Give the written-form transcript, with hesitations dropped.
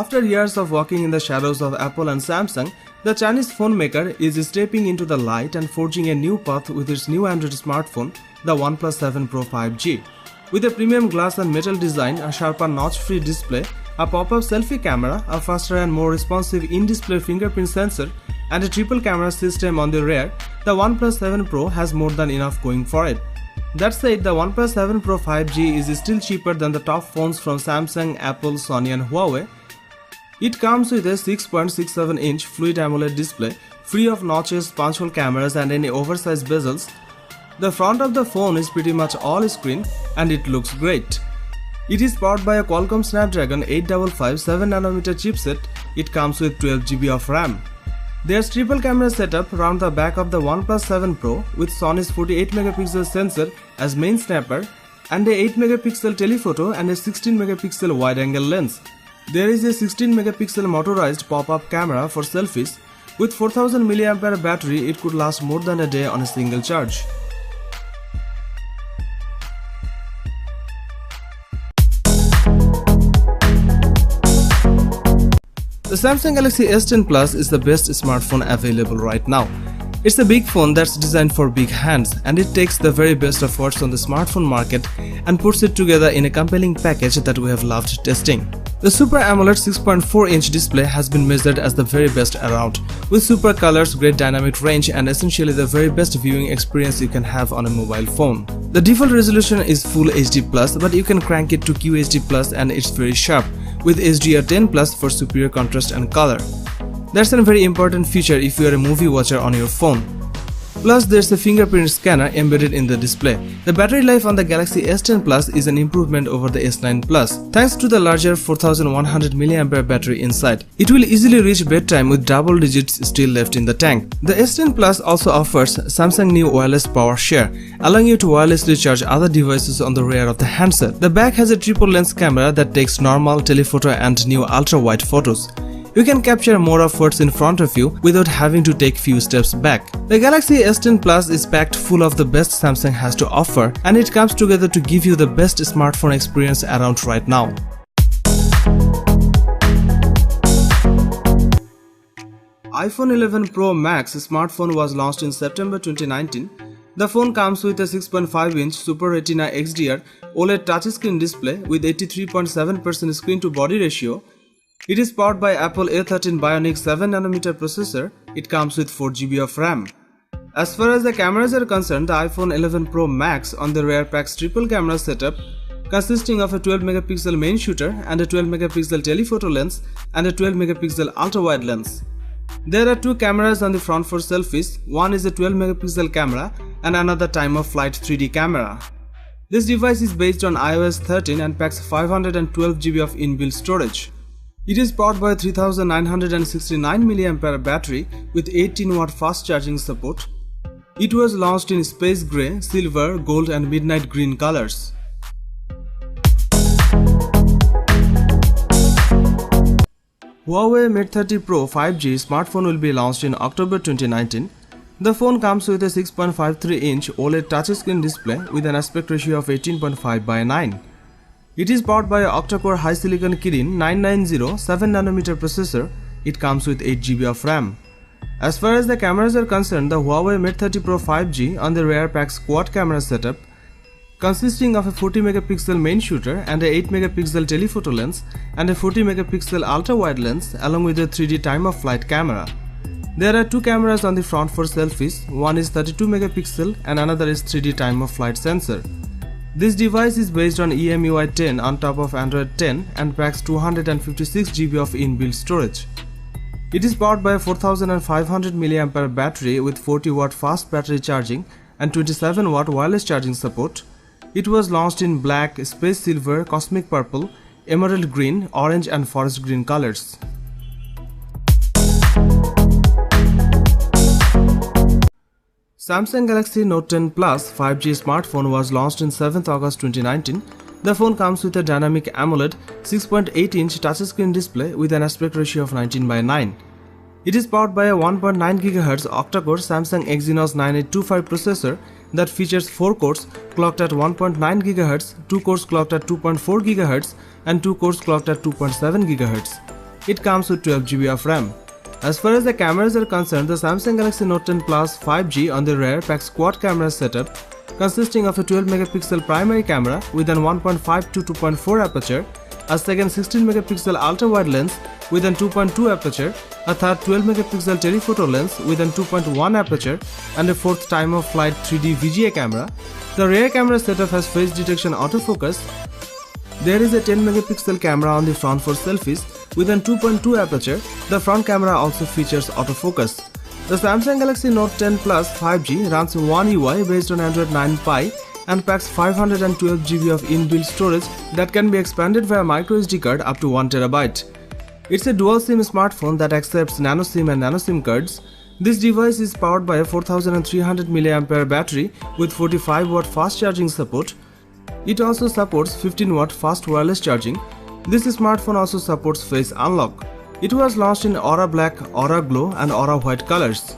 After years of walking in the shadows of Apple and Samsung, the Chinese phone maker is stepping into the light and forging a new path with its new Android smartphone, the OnePlus 7 Pro 5G. With a premium glass and metal design, a sharper notch-free display, a pop-up selfie camera, a faster and more responsive in-display fingerprint sensor, and a triple camera system on the rear, the OnePlus 7 Pro has more than enough going for it. That said, the OnePlus 7 Pro 5G is still cheaper than the top phones from Samsung, Apple, Sony and Huawei. It comes with a 6.67-inch Fluid AMOLED display, free of notches, punch-hole cameras and any oversized bezels. The front of the phone is pretty much all screen and it looks great. It is powered by a Qualcomm Snapdragon 855 7nm chipset. It comes with 12GB of RAM. There's triple camera setup around the back of the OnePlus 7 Pro with Sony's 48MP sensor as main snapper and a 8MP telephoto and a 16MP wide-angle lens. There is a 16MP motorized pop-up camera for selfies. With 4000mAh battery, it could last more than a day on a single charge. The Samsung Galaxy S10 Plus is the best smartphone available right now. It's a big phone that's designed for big hands, and it takes the very best of what's on the smartphone market and puts it together in a compelling package that we have loved testing. The Super AMOLED 6.4-inch display has been measured as the very best around, with super colors, great dynamic range and essentially the very best viewing experience you can have on a mobile phone. The default resolution is Full HD+, but you can crank it to QHD+, and it's very sharp, with HDR10+ for superior contrast and color. That's a very important feature if you are a movie watcher on your phone. Plus, there's a fingerprint scanner embedded in the display. The battery life on the Galaxy S10 Plus is an improvement over the S9 Plus, thanks to the larger 4100mAh battery inside. It will easily reach bedtime with double digits still left in the tank. The S10 Plus also offers Samsung new wireless power share, allowing you to wirelessly charge other devices on the rear of the handset. The back has a triple lens camera that takes normal, telephoto and new ultra-wide photos. You can capture more of what's in front of you without having to take few steps back. The Galaxy S10 Plus is packed full of the best Samsung has to offer, and it comes together to give you the best smartphone experience around right now. iPhone 11 Pro Max smartphone was launched in September 2019. The phone comes with a 6.5-inch Super Retina XDR OLED touchscreen display with 83.7% screen-to-body ratio. It is powered by Apple A13 Bionic 7nm processor. It comes with 4GB of RAM. As far as the cameras are concerned, the iPhone 11 Pro Max on the rear packs triple camera setup consisting of a 12MP main shooter and a 12MP telephoto lens and a 12MP ultra-wide lens. There are two cameras on the front for selfies. One is a 12MP camera and another time-of-flight 3D camera. This device is based on iOS 13 and packs 512GB of inbuilt storage. It is powered by a 3969mAh battery with 18W fast charging support. It was launched in space grey, silver, gold and midnight green colors. Huawei Mate 30 Pro 5G smartphone will be launched in October 2019. The phone comes with a 6.53-inch OLED touchscreen display with an aspect ratio of 18.5:9. It is powered by an octa-core high-silicon Kirin 990 7nm processor. It comes with 8GB of RAM. As far as the cameras are concerned, the Huawei Mate 30 Pro 5G on the rear packs quad camera setup consisting of a 40MP main shooter and a 8MP telephoto lens and a 40MP ultra-wide lens along with a 3D time-of-flight camera. There are two cameras on the front for selfies. One is 32MP and another is 3D time-of-flight sensor. This device is based on EMUI 10 on top of Android 10 and packs 256GB of inbuilt storage. It is powered by a 4500mAh battery with 40W fast battery charging and 27W wireless charging support. It was launched in black, space silver, cosmic purple, emerald green, orange and forest green colors. Samsung Galaxy Note 10 Plus 5G smartphone was launched in 7th August 2019. The phone comes with a dynamic AMOLED 6.8-inch touchscreen display with an aspect ratio of 19:9. It is powered by a 1.9 GHz octa-core Samsung Exynos 9825 processor that features 4 cores clocked at 1.9 GHz, 2 cores clocked at 2.4 GHz and 2 cores clocked at 2.7 GHz. It comes with 12GB of RAM. As far as the cameras are concerned, the Samsung Galaxy Note 10 Plus 5G on the rear packs quad camera setup consisting of a 12MP primary camera with an 1.5 to 2.4 aperture, a second 16MP ultra-wide lens with an 2.2 aperture, a third 12MP telephoto lens with an 2.1 aperture, and a fourth time-of-flight 3D VGA camera. The rear camera setup has face detection autofocus. There is a 10MP camera on the front for selfies with an 2.2 aperture. The front camera also features autofocus. The Samsung Galaxy Note 10 Plus 5G runs One UI based on Android 9 Pie and packs 512GB of inbuilt storage that can be expanded via microSD card up to 1TB. It's a dual SIM smartphone that accepts nano SIM and nano SIM cards. This device is powered by a 4300 mAh battery with 45W fast charging support. It also supports 15W fast wireless charging. This smartphone also supports face unlock. It was launched in Aura Black, Aura Glow and Aura White colors.